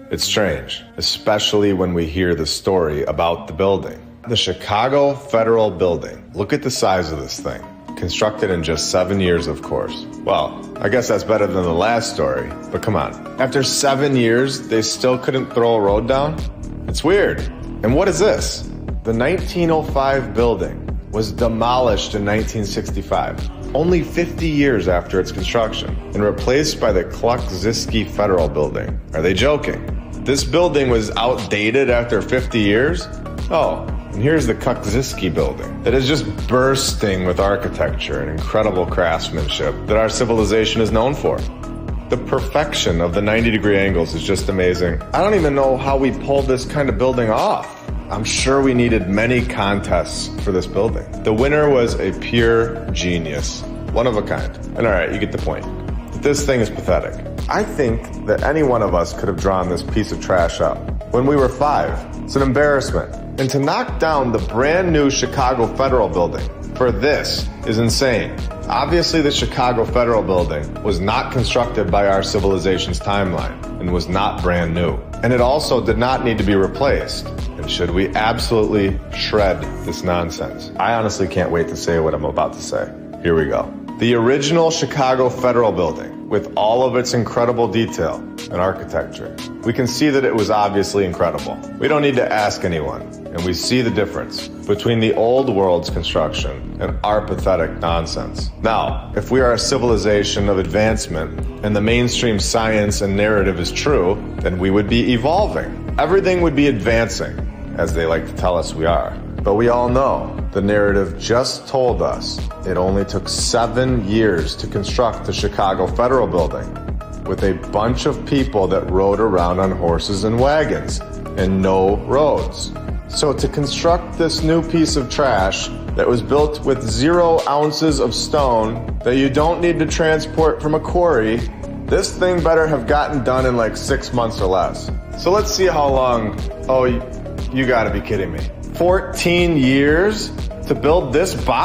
It's strange, especially when we hear the story about the building. The Chicago Federal Building. Look at the size of this thing. Constructed in just 7 years, of course. Well, I guess that's better than the last story, but come on. After 7 years, they still couldn't throw a road down? It's weird. And what is this? The 1905 building was demolished in 1965, only 50 years after its construction, and replaced by the Kluck-Ziske Federal Building. Are they joking? This building was outdated after 50 years? Oh, and here's the Kluck-Ziske building that is just bursting with architecture and incredible craftsmanship that our civilization is known for. The perfection of the 90-degree angles is just amazing. I don't even know how we pulled this kind of building off. I'm sure we needed many contests for this building. The winner was a pure genius, one of a kind. And all right, you get the point. This thing is pathetic. I think that any one of us could have drawn this piece of trash up when we were 5. It's an embarrassment. And to knock down the brand new Chicago Federal Building for this is insane. Obviously, the Chicago Federal Building was not constructed by our civilization's timeline and was not brand new. And it also did not need to be replaced. And should we absolutely shred this nonsense? I honestly can't wait to say what I'm about to say. Here we go. The original Chicago Federal Building, with all of its incredible detail and architecture, we can see that it was obviously incredible. We don't need to ask anyone, and we see the difference between the old world's construction and our pathetic nonsense. Now, if we are a civilization of advancement and the mainstream science and narrative is true, then we would be evolving. Everything would be advancing, as they like to tell us we are. But we all know the narrative just told us it only took 7 years to construct the Chicago Federal Building, with a bunch of people that rode around on horses and wagons and no roads. So to construct this new piece of trash that was built with 0 ounces of stone that you don't need to transport from a quarry, this thing better have gotten done in like 6 months or less. So let's see how long. Oh, you gotta be kidding me. 14 years to build this box?